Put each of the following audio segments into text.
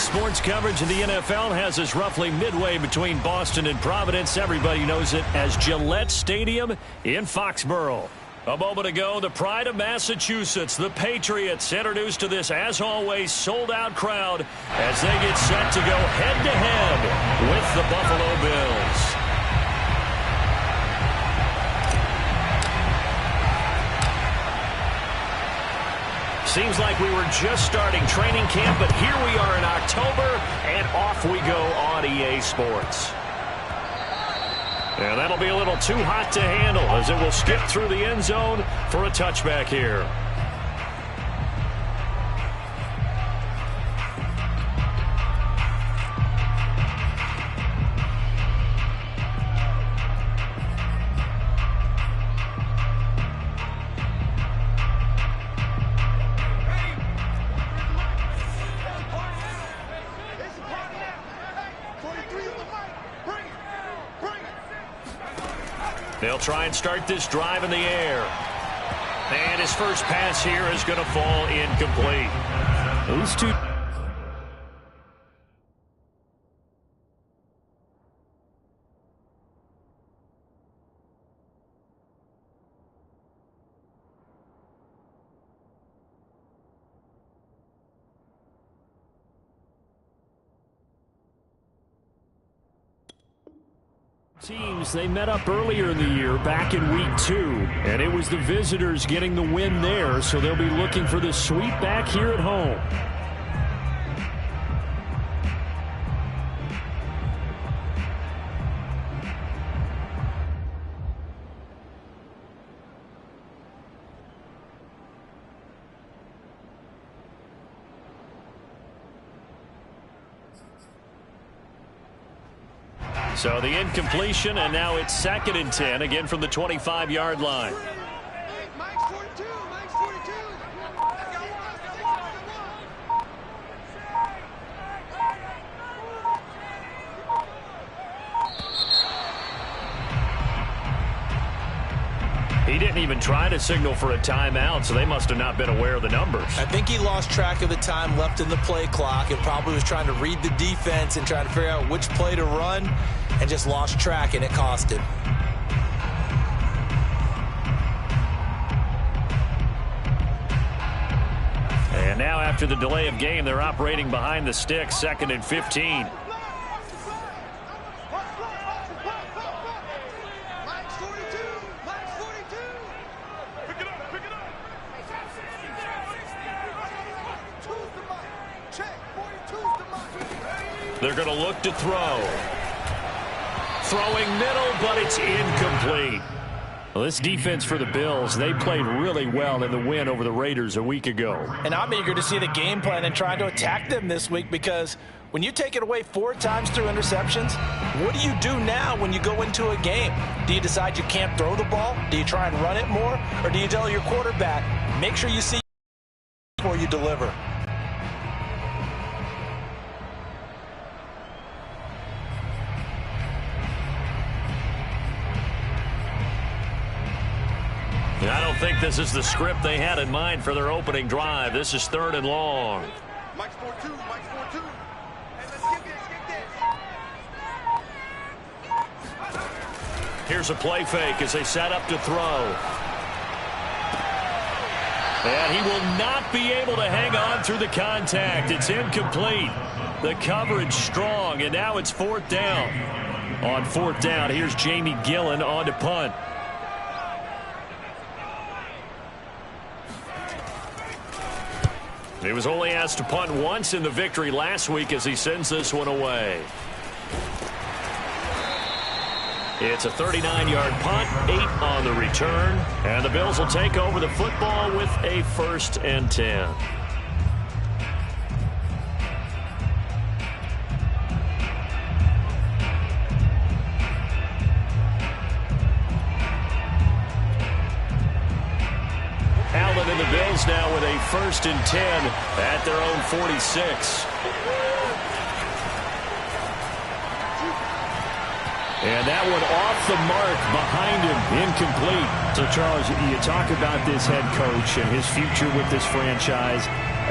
sports coverage of the NFL has us roughly midway between Boston and Providence. Everybody knows it as Gillette Stadium in Foxborough. A moment ago, the pride of Massachusetts, the Patriots, introduced to this, as always, sold-out crowd as they get set to go head-to-head with the Buffalo Bills. Seems like we were just starting training camp, but here we are in October, and off we go on EA Sports. And that'll be a little too hot to handle as it will skip through the end zone for a touchback here. They'll try and start this drive in the air. And his first pass here is going to fall incomplete. Those two... teams, they met up earlier in the year back in week 2, and it was the visitors getting the win there, so they'll be looking for the sweep back here at home. So the incompletion, and now it's 2nd and 10, again from the 25-yard line. He didn't even try to signal for a timeout, so they must have not been aware of the numbers. I think he lost track of the time left in the play clock and probably was trying to read the defense and trying to figure out which play to run and just lost track, and it cost him. And now after the delay of game, they're operating behind the sticks, 2nd and 15. They're going to look to throw. Throwing middle, but it's incomplete. Well, this defense for the Bills, they played really well in the win over the Raiders a week ago. And I'm eager to see the game plan and trying to attack them this week, because when you take it away 4 times through interceptions, what do you do now when you go into a game? Do you decide you can't throw the ball? Do you try and run it more? Or do you tell your quarterback, make sure you see before you deliver? I don't think this is the script they had in mind for their opening drive. This is 3rd and long. Mike's 4-2, Mike's 4-2. Hey, let's get this. Here's a play fake as they set up to throw. And he will not be able to hang on through the contact. It's incomplete. The coverage strong, and now it's 4th down. On 4th down, here's Jamie Gillen on to punt. He was only asked to punt once in the victory last week as he sends this one away. It's a 39-yard punt, 8 on the return, and the Bills will take over the football with a 1st and 10. Allen and the Bills now with a 1st and 10 at their own 46. And that one off the mark behind him, incomplete. So, Charles, you talk about this head coach and his future with this franchise.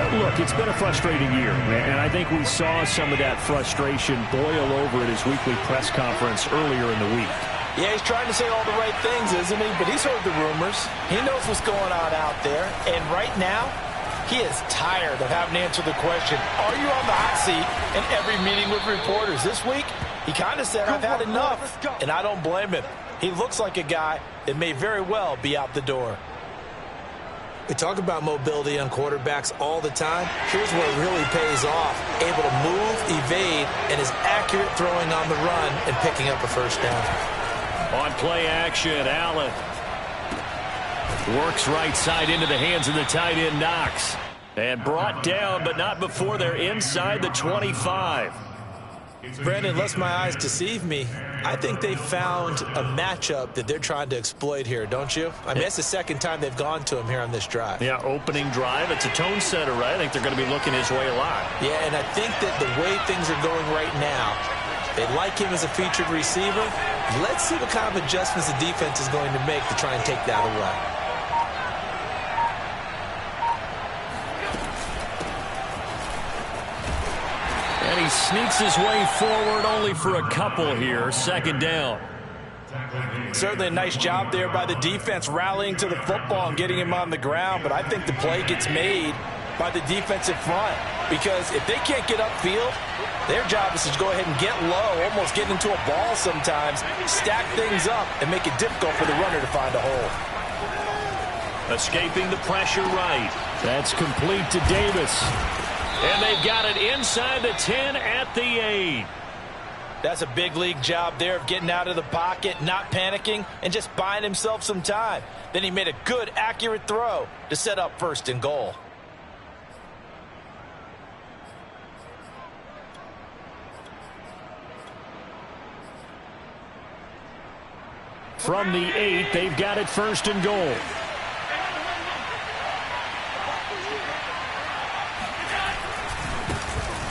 Look, it's been a frustrating year, and I think we saw some of that frustration boil over at his weekly press conference earlier in the week. Yeah, he's trying to say all the right things, isn't he? But he's heard the rumors. He knows what's going on out there. And right now, he is tired of having to answer the question, are you on the hot seat in every meeting with reporters? This week, he kind of said, I've had enough. And I don't blame him. He looks like a guy that may very well be out the door. We talk about mobility on quarterbacks all the time. Here's where it really pays off. Able to move, evade, and is accurate throwing on the run and picking up a first down. On play action, Allen works right side into the hands of the tight end Knox. And brought down, but not before they're inside the 25. Brandon, unless my eyes deceive me, I think they found a matchup that they're trying to exploit here, don't you? I mean, it's the second time they've gone to him here on this drive. Yeah, opening drive. It's a tone setter, right? I think they're going to be looking his way a lot. Yeah, and I think that the way things are going right now, they like him as a featured receiver. Let's see what kind of adjustments the defense is going to make to try and take that away. And he sneaks his way forward only for a couple here. Second down. Certainly a nice job there by the defense rallying to the football and getting him on the ground. But I think the play gets made by the defensive front. Because if they can't get upfield, their job is to go ahead and get low, almost get into a ball sometimes, stack things up, and make it difficult for the runner to find a hole. Escaping the pressure right. That's complete to Davis. And they've got it inside the 10 at the 8. That's a big league job there of getting out of the pocket, not panicking, and just buying himself some time. Then he made a good, accurate throw to set up first and goal. From the 8, they've got it first and goal.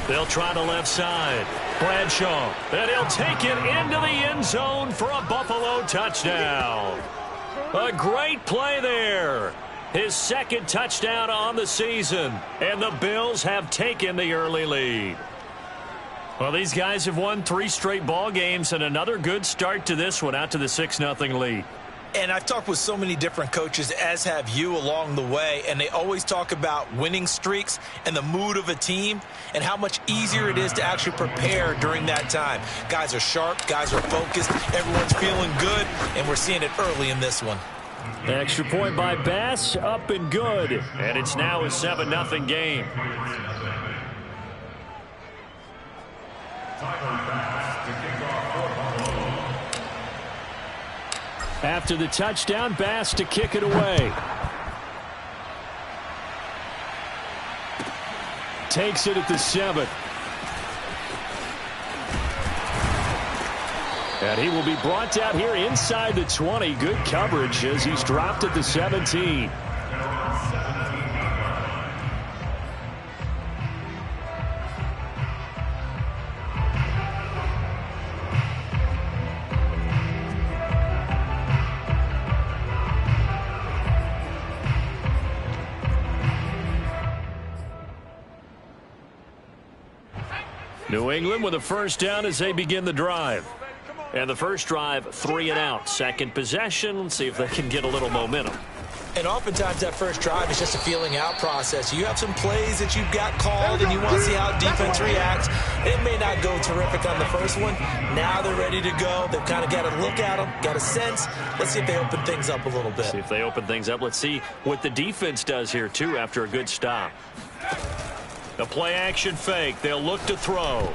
They'll try the left side. Bradshaw. And he'll take it into the end zone for a Buffalo touchdown. A great play there. His second touchdown on the season. And the Bills have taken the early lead. Well, these guys have won 3 straight ball games and another good start to this one out to the 6-0 lead. And I've talked with so many different coaches, as have you, along the way, and they always talk about winning streaks and the mood of a team and how much easier it is to actually prepare during that time. Guys are sharp, guys are focused, everyone's feeling good, and we're seeing it early in this one. Extra point by Bass, up and good. And it's now a 7-0 game. After the touchdown, Bass to kick it away. Takes it at the 7. And he will be brought down here inside the 20. Good coverage as he's dropped at the 17. New England with a first down as they begin the drive. And the first drive, 3 and out. Second possession. Let's see if they can get a little momentum. And oftentimes that first drive is just a feeling out process. You have some plays that you've got called and you want to see how defense reacts. It may not go terrific on the first one. Now they're ready to go. They've kind of got to look at them, got a sense. Let's see if they open things up a little bit. See if they open things up. Let's see what the defense does here, too, after a good stop. The play action fake. They'll look to throw.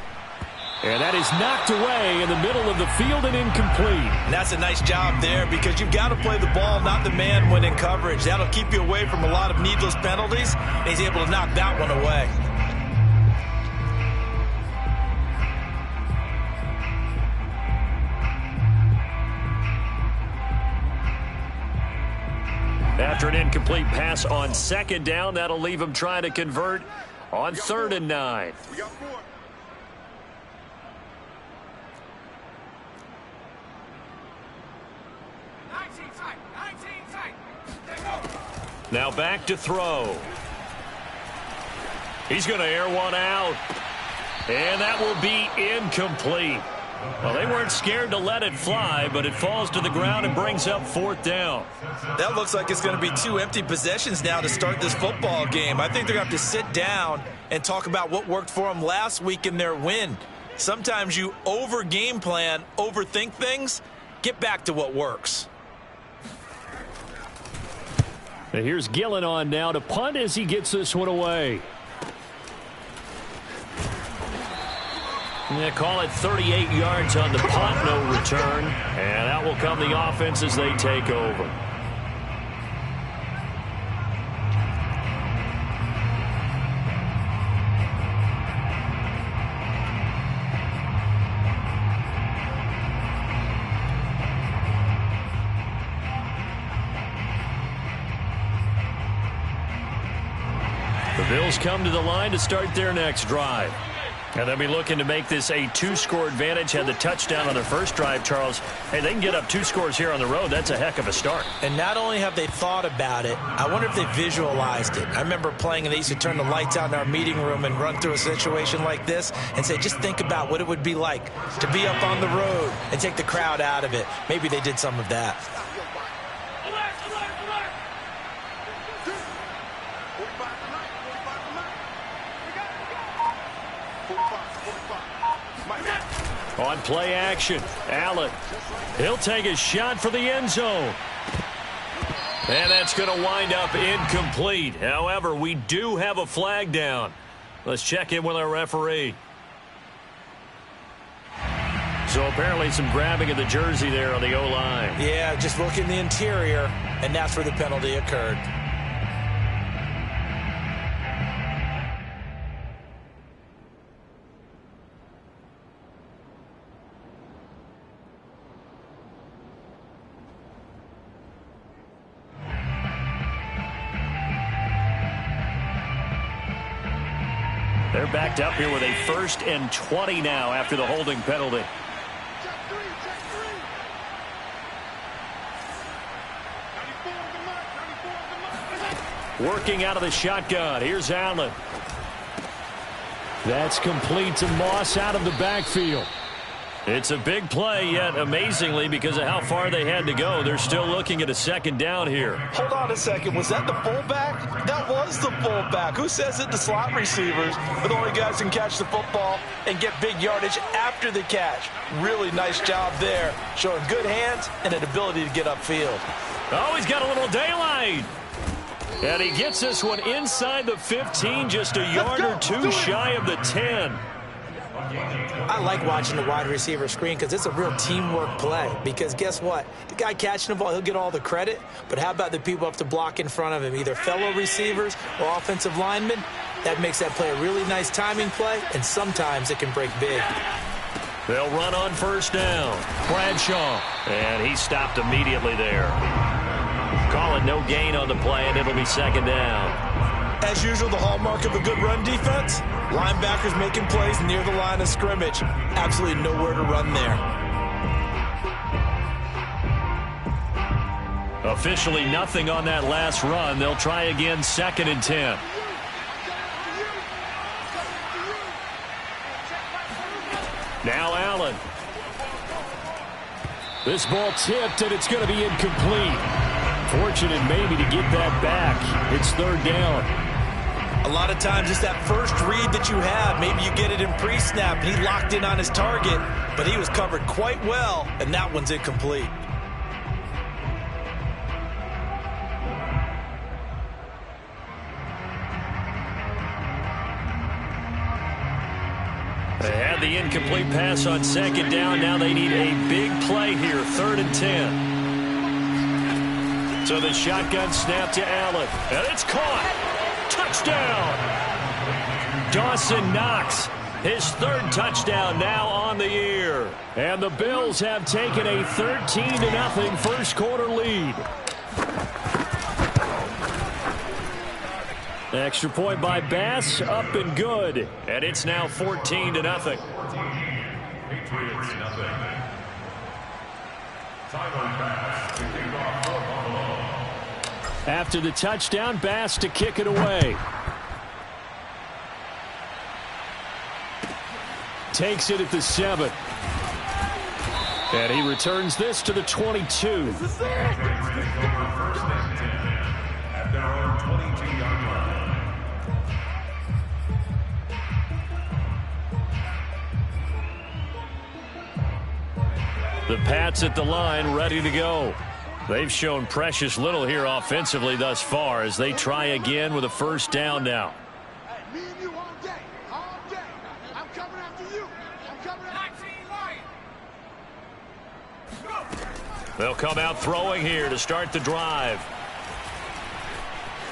And that is knocked away in the middle of the field and incomplete. And that's a nice job there because you've got to play the ball, not the man when in coverage. That'll keep you away from a lot of needless penalties. And he's able to knock that one away. After an incomplete pass on second down, that'll leave him trying to convert on 3rd and 9. We got 4. Now back to throw. He's going to air one out. And that will be incomplete. Well, they weren't scared to let it fly, but it falls to the ground and brings up 4th down. That looks like it's going to be 2 empty possessions now to start this football game. I think they're going to have to sit down and talk about what worked for them last week in their win. Sometimes you over-game plan, overthink things. Get back to what works. And here's Gillen on now to punt as he gets this one away. Yeah, call it 38 yards on the punt, no return. And that will come the offense as they take over. The Bills come to the line to start their next drive. And they'll be looking to make this a 2-score advantage. Had the touchdown on their first drive, Charles. Hey, they can get up 2 scores here on the road. That's a heck of a start. And not only have they thought about it, I wonder if they visualized it. I remember playing and they used to turn the lights out in our meeting room and run through a situation like this and say, just think about what it would be like to be up on the road and take the crowd out of it. Maybe they did some of that. On play action, Allen. He'll take a shot for the end zone. And that's going to wind up incomplete. However, we do have a flag down. Let's check in with our referee. So apparently some grabbing of the jersey there on the O-line. Yeah, just look in the interior, and that's where the penalty occurred. They're backed up here with a 1st and 20 now after the holding penalty. Working out of the shotgun. Here's Allen. That's complete to Moss out of the backfield. It's a big play, yet amazingly, because of how far they had to go, they're still looking at a 2nd down here. Hold on a second. Was that the fullback? That was the fullback. Who says it? The slot receivers are the only guys who can catch the football and get big yardage after the catch. Really nice job there, showing good hands and an ability to get upfield. Oh, he's got a little daylight. And he gets this one inside the 15, just a yard or 2 shy of the 10. I like watching the wide receiver screen because it's a real teamwork play. Because guess what? The guy catching the ball, he'll get all the credit. But how about the people up to block in front of him, either fellow receivers or offensive linemen? That makes that play a really nice timing play, and sometimes it can break big. They'll run on 1st down. Bradshaw. And he stopped immediately there. Call it no gain on the play, and it'll be 2nd down. As usual, the hallmark of a good run defense, linebackers making plays near the line of scrimmage. Absolutely nowhere to run there. Officially nothing on that last run. They'll try again, 2nd and 10. Now Allen. This ball tipped, and it's going to be incomplete. Fortunate maybe to get that back. It's 3rd down. A lot of times it's that first read that you have. Maybe you get it in pre-snap, and he locked in on his target, but he was covered quite well, and that one's incomplete. They had the incomplete pass on 2nd down. Now they need a big play here, 3rd and 10. So the shotgun snap to Allen, and it's caught. Touchdown! Dawson Knox, his 3rd touchdown now on the year. And the Bills have taken a 13-0 first quarter lead. Extra point by Bass, up and good. And it's now 14-0. Patriots, nothing. After the touchdown, Bass to kick it away. takes it at the 7. And he returns this to the 22. The Pats at the line, ready to go. They've shown precious little here offensively thus far as they try again with a first down now. Me and you all day. All day. I'm coming after you. I'm coming after you. They'll come out throwing here to start the drive.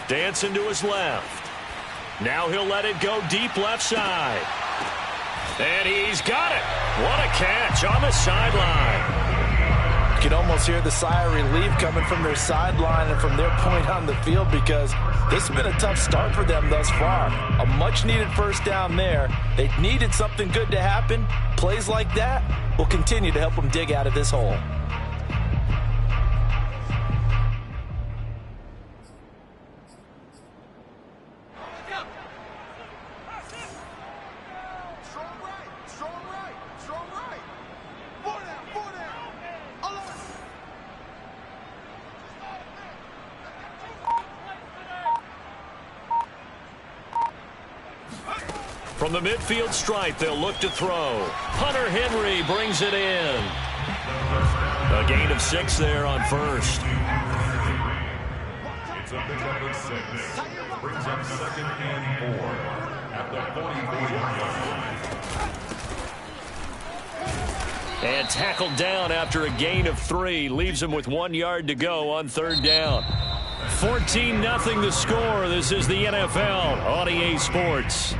Dancing to his left. Now he'll let it go deep left side. And he's got it. What a catch on the sideline. You can almost hear the sigh of relief coming from their sideline and from their point on the field because this has been a tough start for them thus far. A much-needed first down there. They needed something good to happen. Plays like that will continue to help them dig out of this hole. From the midfield stripe, they'll look to throw. Hunter Henry brings it in. A gain of 6 there on first. It's a pickup of 6. Brings up 2nd and 4 at the 44-yard line. And tackled down after a gain of 3. Leaves him with 1 yard to go on third down. 14-0 the score. This is the NFL on EA Sports.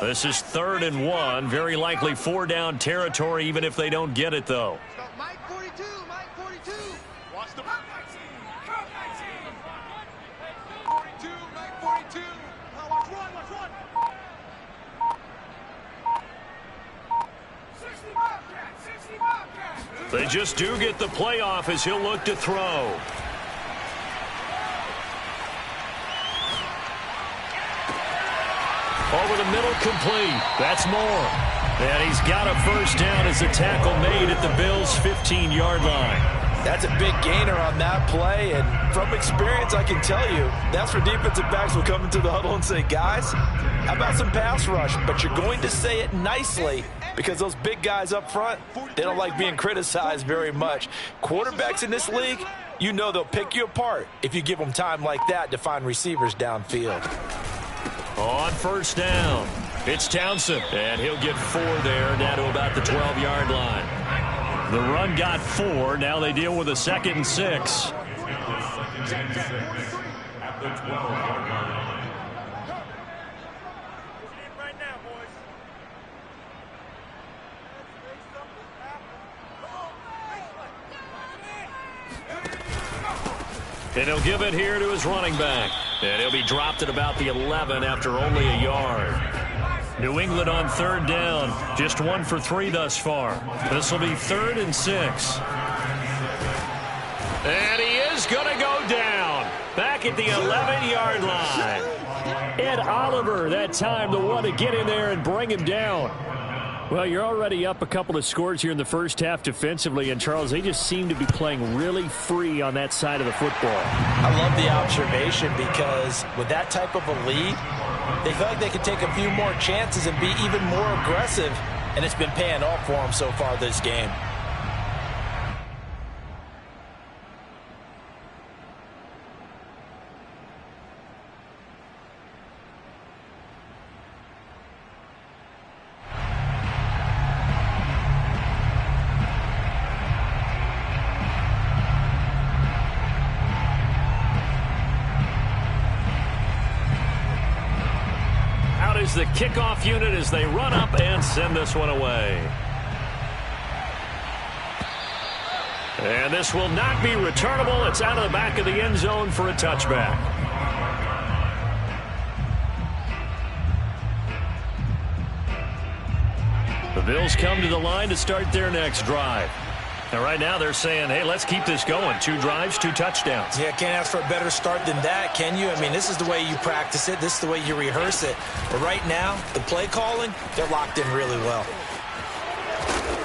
This is 3rd and 1. Very likely 4-down territory, even if they don't get it, though. Mike 42, Mike 42. Watch the 42, Mike 42. Now watch run, watch run. 60 Bobcats, 60 Bobcats. They just do get the playoff as he'll look to throw. Over the middle, complete. That's more. And he's got a first down as the tackle made at the Bills' 15-yard line. That's a big gainer on that play, and from experience, I can tell you, that's where defensive backs will come into the huddle and say, guys, how about some pass rush? But you're going to say it nicely because those big guys up front, they don't like being criticized very much. Quarterbacks in this league, you know they'll pick you apart if you give them time like that to find receivers downfield. On first down, it's Townsend, and he'll get 4 there, down to about the 12-yard line. The run got 4. Now they deal with a 2nd and 6. At the 12-yard line. And he'll give it here to his running back. And he'll be dropped at about the 11 after only a yard. New England on 3rd down. Just 1 for 3 thus far. This will be 3rd and 6. And he is going to go down. Back at the 11-yard line. Ed Oliver that time the one to get in there and bring him down. Well, you're already up a couple of scores here in the first half defensively, and Charles, they just seem to be playing really free on that side of the football. I love the observation because with that type of a lead, they feel like they can take a few more chances and be even more aggressive, and it's been paying off for them so far this game. is the kickoff unit as they run up and send this one away. And this will not be returnable. It's out of the back of the end zone for a touchback. The Bills come to the line to start their next drive. And right now they're saying, hey, let's keep this going. 2 drives, 2 touchdowns. Yeah, can't ask for a better start than that, can you? I mean, this is the way you practice it. This is the way you rehearse it. But right now, the play calling, they're locked in really well.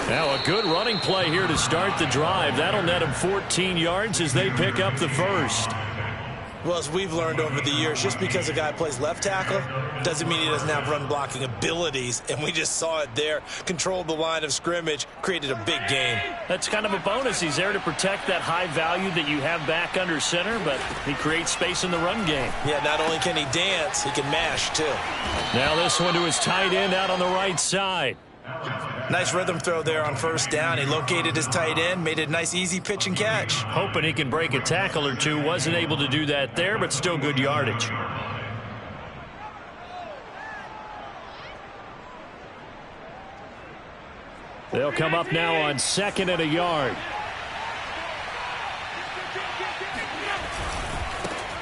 Now a good running play here to start the drive. That'll net them 14 yards as they pick up the first. Well, as we've learned over the years, just because a guy plays left tackle doesn't mean he doesn't have run blocking abilities. And we just saw it there. Controlled the line of scrimmage, created a big gain. That's kind of a bonus. He's there to protect that high value that you have back under center, but he creates space in the run game. Yeah, not only can he dance, he can mash, too. Now this one to his tight end out on the right side. Nice rhythm throw there on first down. He located his tight end, made it a nice, easy pitch and catch. Hoping he can break a tackle or two. Wasn't able to do that there, but still good yardage. They'll come up now on 2nd and a yard.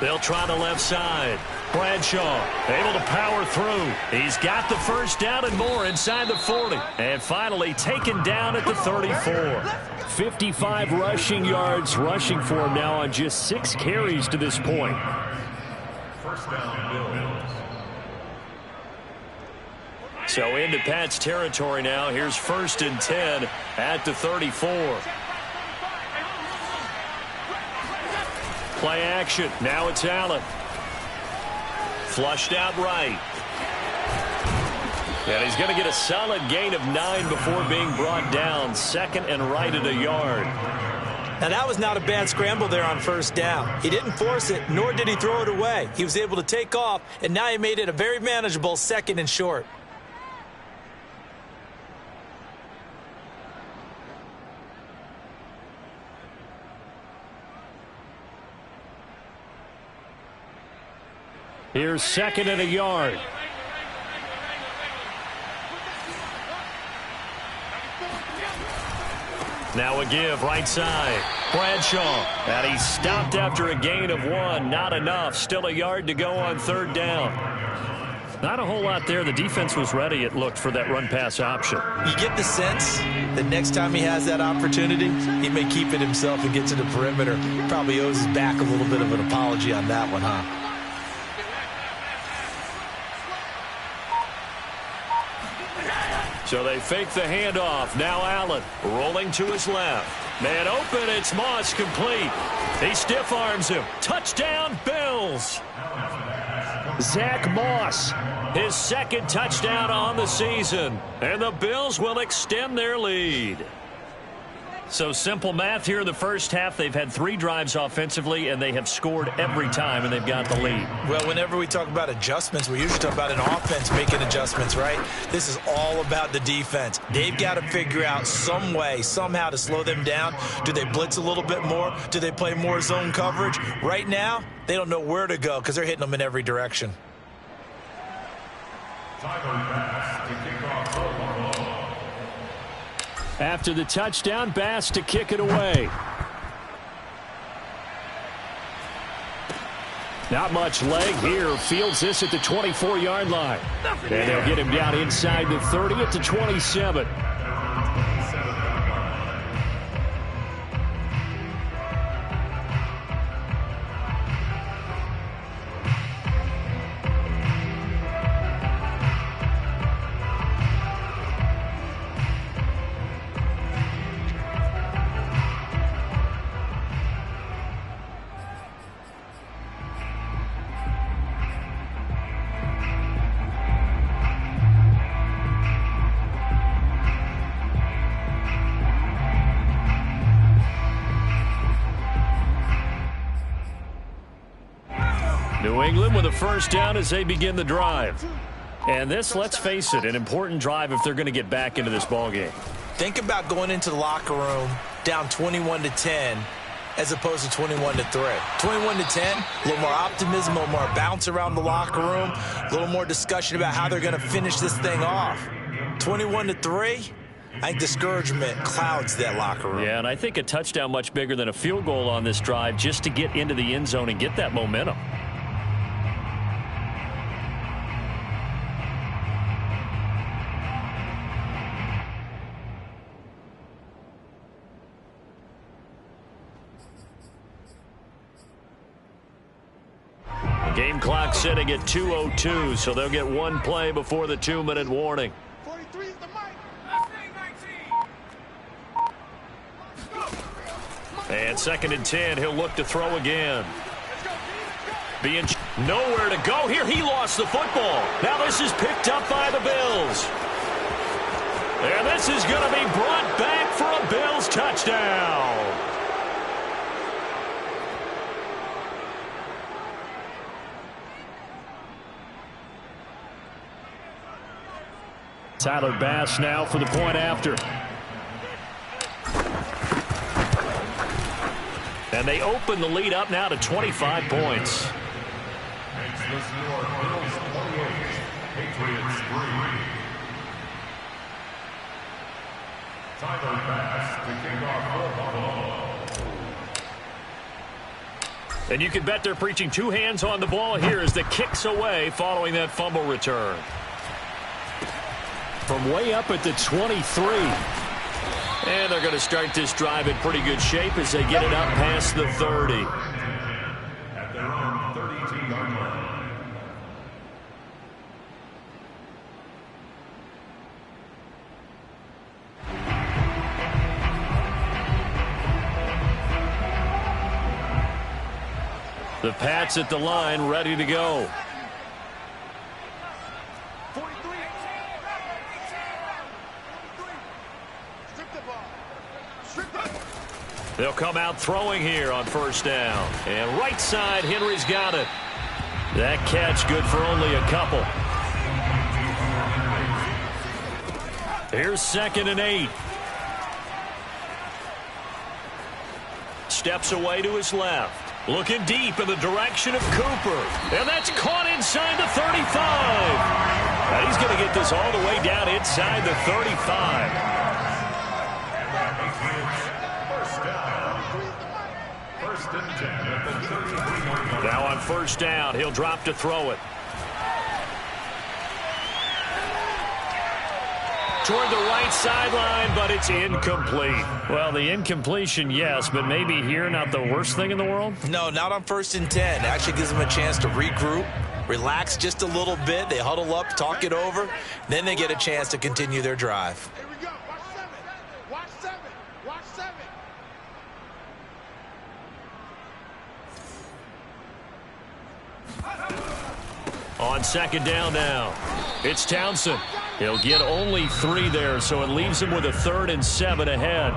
They'll try the left side. Bradshaw able to power through. He's got the first down and more inside the 40. And finally taken down at the 34. 55 rushing yards rushing for him now on just 6 carries to this point. First down, Bills. So into Pat's territory now. Here's 1st and 10 at the 34. Play action. Now it's Allen. Flushed out right. And he's going to get a solid gain of 9 before being brought down. 2nd and right at a yard. Now, that was not a bad scramble there on first down. He didn't force it, nor did he throw it away. He was able to take off, and now he made it a very manageable 2nd and short. Here's 2nd and a yard. Now a give right side. Bradshaw. And he stopped after a gain of 1. Not enough. Still a yard to go on 3rd down. Not a whole lot there. The defense was ready, it looked, for that run-pass option. You get the sense that next time he has that opportunity, he may keep it himself and get to the perimeter. Probably owes his back a little bit of an apology on that one, huh? So they fake the handoff. Now Allen rolling to his left. Man open. It's Moss complete. He stiff arms him. Touchdown Bills. Zach Moss, his 2nd touchdown on the season. And the Bills will extend their lead. So simple math here in the first half. They've had 3 drives offensively, and they have scored every time, and they've got the lead. Well, whenever we talk about adjustments, we usually talk about an offense making adjustments, right? This is all about the defense. They've got to figure out some way, somehow to slow them down. Do they blitz a little bit more? Do they play more zone coverage? Right now, they don't know where to go because they're hitting them in every direction. After the touchdown, Bass to kick it away. Not much leg here. Fields this at the 24-yard line. And they'll get him down inside the 30 at the 27. New England with a first down as they begin the drive. And this, let's face it, an important drive if they're going to get back into this ballgame. Think about going into the locker room down 21-10 as opposed to 21-3. 21-10, a little more optimism, a little more bounce around the locker room, a little more discussion about how they're going to finish this thing off. 21-3, I think discouragement clouds that locker room. Yeah, and I think a touchdown much bigger than a field goal on this drive just to get into the end zone and get that momentum. Game clock sitting at 2:02, so they'll get one play before the 2-minute warning. 43 is the mic. And 2nd and 10, he'll look to throw again. Being nowhere to go here. He lost the football. Now this is picked up by the Bills. And this is going to be brought back for a Bills touchdown. Tyler Bass now for the point after. And they open the lead up now to 25 points. Makes the score Bills 28, Patriots 3. Tyler Bass to kick off for Buffalo. And you can bet they're preaching two hands on the ball here as the kick's away following that fumble return. From way up at the 23. And they're going to start this drive in pretty good shape as they get it up past the 30. At their own 32-yard line. The Pats at the line, ready to go. 43. Strip the ball. Strip the ball. They'll come out throwing here on 1st down. And right side, Henry's got it. That catch good for only a couple. Here's 2nd and 8. Steps away to his left. Looking deep in the direction of Cooper. And that's caught inside the 35. And he's going to get this all the way down inside the 35. First and 10 at the 33-yard line. Now on 1st down, he'll drop to throw it. Toward the right sideline, but it's incomplete. Well, the incompletion, yes, but maybe here not the worst thing in the world? No, not on 1st and 10. It actually gives them a chance to regroup, relax just a little bit. They huddle up, talk it over. Then they get a chance to continue their drive. Here we go. Watch 7. Watch 7. Watch 7. On 2nd down now, it's Townsend. He'll get only 3 there, so it leaves him with a 3rd and 7 ahead.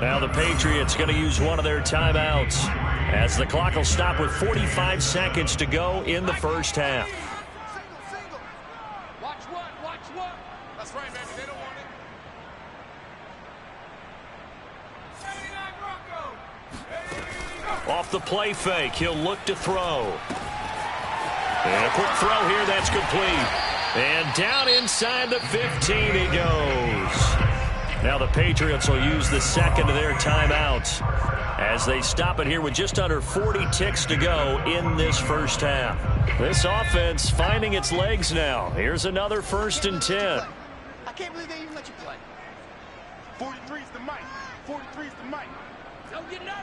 Now the Patriots going to use one of their timeouts as the clock will stop with 45 seconds to go in the 1st half. Single. Watch what? Watch what? That's right, baby. They don't want it. 79 Broncos. Off the play fake, he'll look to throw. And a quick throw here, that's complete. And down inside the 15 he goes. Now the Patriots will use the 2nd of their timeouts as they stop it here with just under 40 ticks to go in this 1st half. This offense finding its legs now. Here's another 1st and 10. I can't believe they even let you play. 43 is the mic. 43 is the mic. Don't get nervous.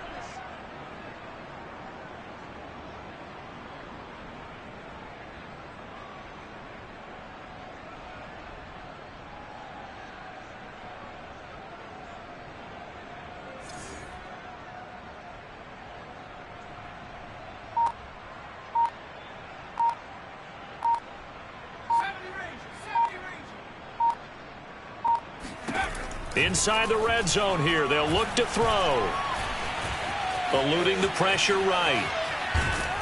Inside the red zone here, they'll look to throw. Eluding the pressure right.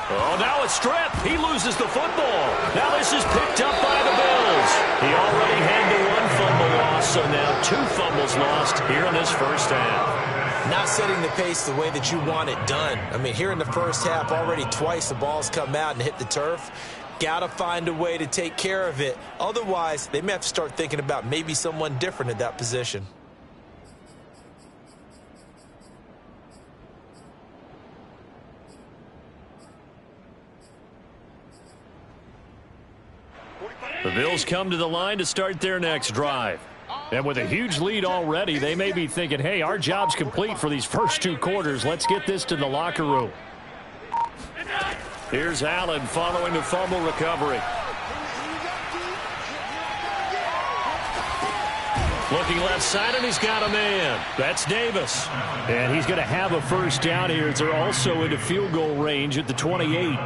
Oh, now a strip. He loses the football. Now this is picked up by the Bills. He already had the 1 fumble loss, so now 2 fumbles yards lost here in this first half. Not setting the pace the way that you want it done. I mean, here in the first half, already twice the ball's come out and hit the turf. Got to find a way to take care of it. Otherwise, they may have to start thinking about maybe someone different at that position. The Bills come to the line to start their next drive. And with a huge lead already, they may be thinking, hey, our job's complete for these first 2 quarters. Let's get this to the locker room. Here's Allen following the fumble recovery. Looking left side, and he's got a man. That's Davis. And he's going to have a first down here as they're also into field goal range at the 28.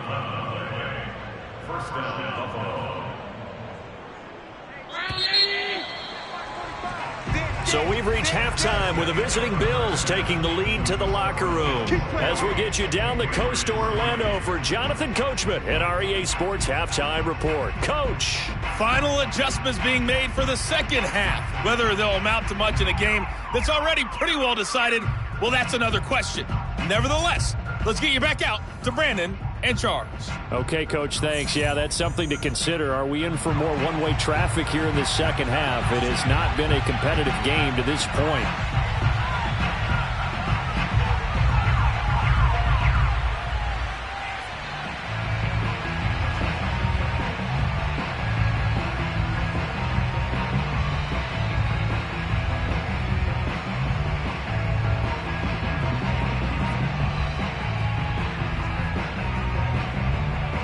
First down, Buffalo. So we've reached halftime with the visiting Bills taking the lead to the locker room. As we get you down the coast to Orlando for Jonathan Coachman at our EA Sports Halftime Report. Coach. Final adjustments being made for the second half. Whether they'll amount to much in a game that's already pretty well decided, well, that's another question. Nevertheless, let's get you back out to Brandon and Charles. Okay, Coach, thanks. Yeah, that's something to consider. Are we in for more one-way traffic here in the second half? It has not been a competitive game to this point.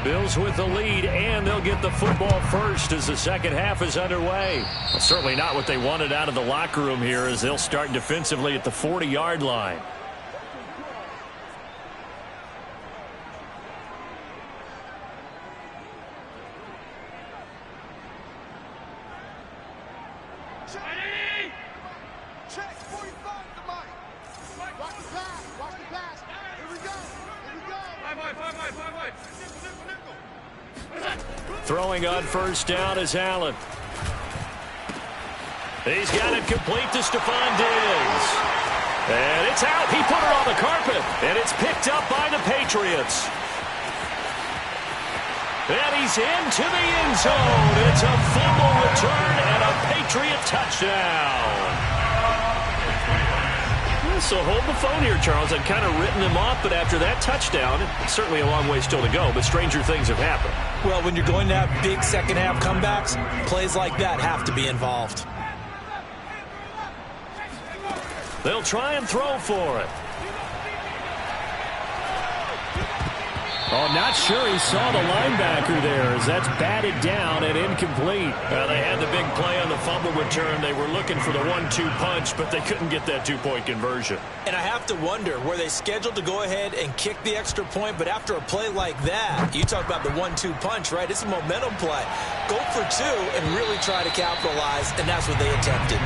Bills with the lead, and they'll get the football first as the second half is underway. Well, certainly not what they wanted out of the locker room here as they'll start defensively at the 40-yard line. Check, 45 to Mike. Watch the pass, watch the pass. Here we go, here we go. Throwing on first down is Allen. He's got it complete to Stephon Diggs. And it's out. He put it on the carpet. And it's picked up by the Patriots. And he's into the end zone. It's a fumble return and a Patriot touchdown. So hold the phone here, Charles. I'd kind of written them off, but after that touchdown, it's certainly a long way still to go, but stranger things have happened. Well, when you're going to have big second-half comebacks, plays like that have to be involved. They'll try and throw for it. Oh, not sure he saw the linebacker there as that's batted down and incomplete. They had the big play on the fumble return. They were looking for the 1-2 punch, but they couldn't get that two-point conversion. And I have to wonder, were they scheduled to go ahead and kick the extra point, but after a play like that, you talk about the 1-2 punch, right? It's a momentum play. Go for 2 and really try to capitalize, and that's what they attempted.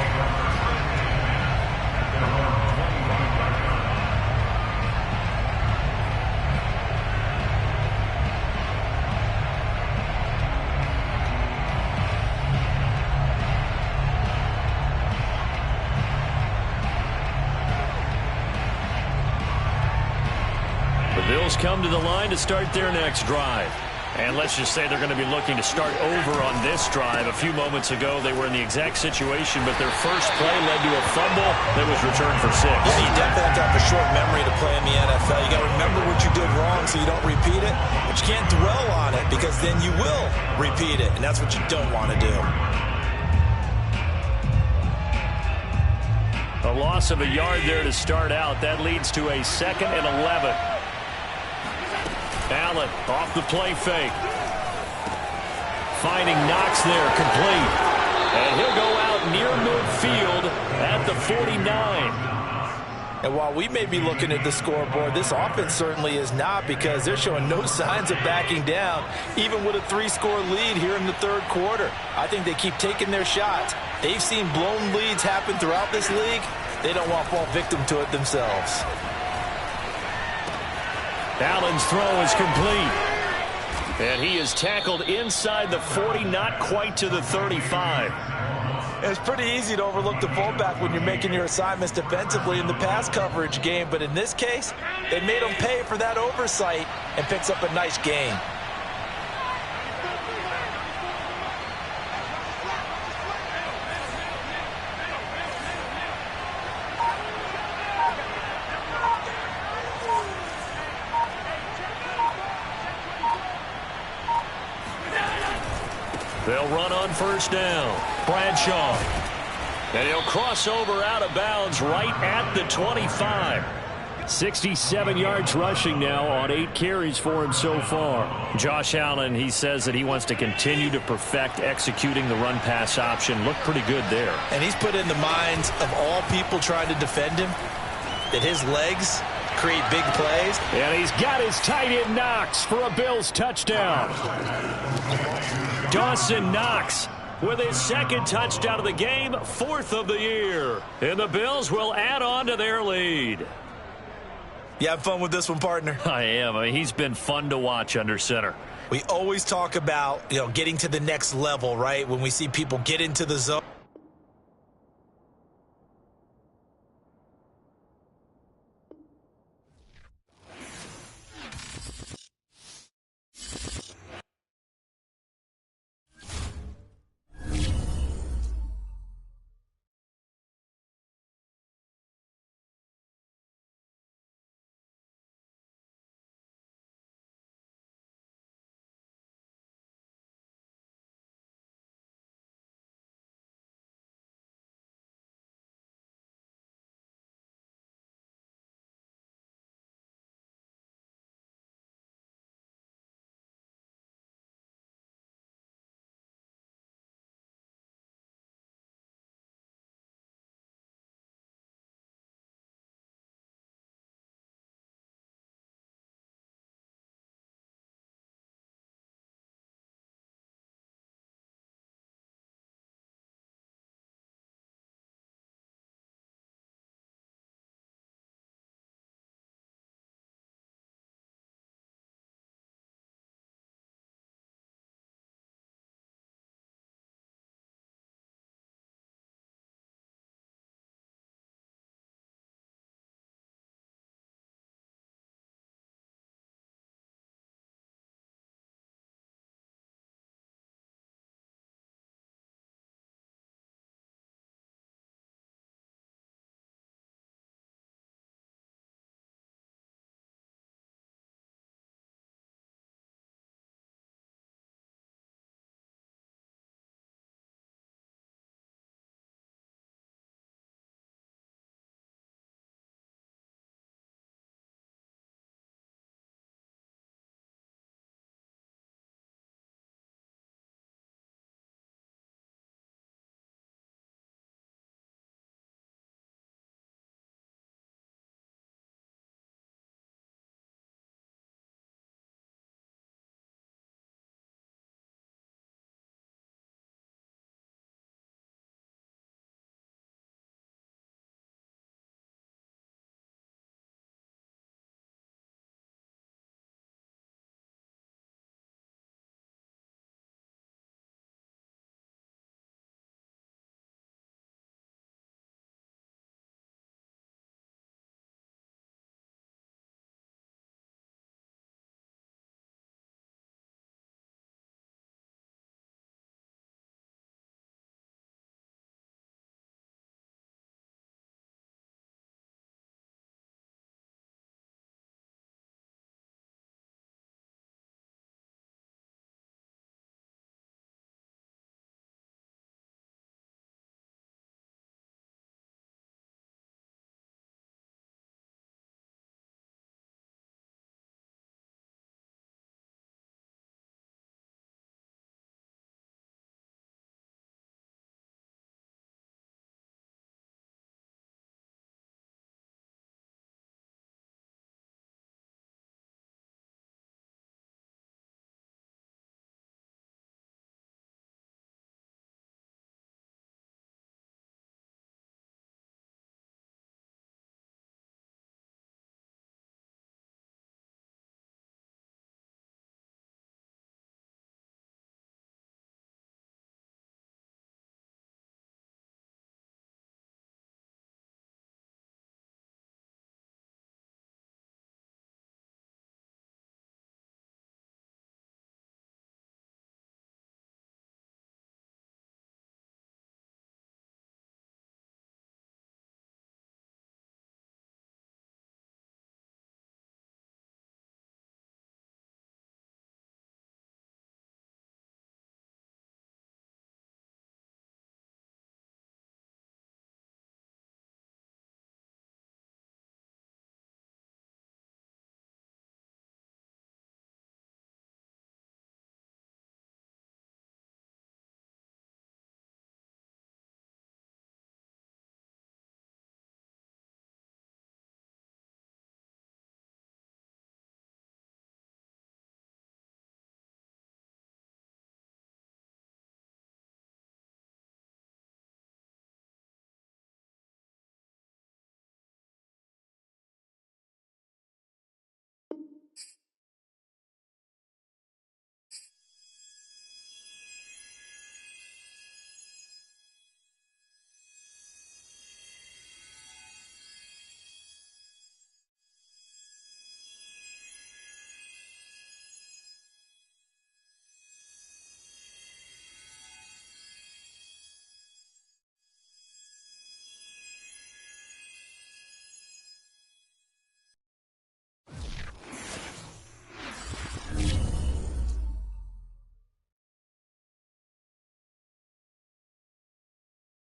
Bills come to the line to start their next drive. And let's just say they're going to be looking to start over on this drive. A few moments ago, they were in the exact situation, but their first play led to a fumble that was returned for 6. Yeah, you definitely have to have a short memory to play in the NFL. You got to remember what you did wrong so you don't repeat it, but you can't dwell on it because then you will repeat it, and that's what you don't want to do. A loss of a yard there to start out. That leads to a 2nd and 11. Allen off the play fake. Finding Knox there, complete. And he'll go out near midfield at the 49. And while we may be looking at the scoreboard, this offense certainly is not because they're showing no signs of backing down, even with a 3-score lead here in the third quarter. I think they keep taking their shots. They've seen blown leads happen throughout this league. They don't want to fall victim to it themselves. Allen's throw is complete. And he is tackled inside the 40, not quite to the 35. It's pretty easy to overlook the fullback when you're making your assignments defensively in the pass coverage game, but in this case, they made him pay for that oversight and picks up a nice gain. They'll run on first down. Bradshaw. And he'll cross over out of bounds right at the 25. 67 yards rushing now on 8 carries for him so far. Josh Allen, he says that he wants to continue to perfect executing the run-pass option. Looked pretty good there. And he's put in the minds of all people trying to defend him that his legs create big plays. And he's got his tight end Knox for a Bills touchdown. Dawson Knox with his second touchdown of the game, 4th of the year. And the Bills will add on to their lead. You have fun with this one, partner? I am. I mean, he's been fun to watch under center. We always talk about, getting to the next level, right? When we see people get into the zone.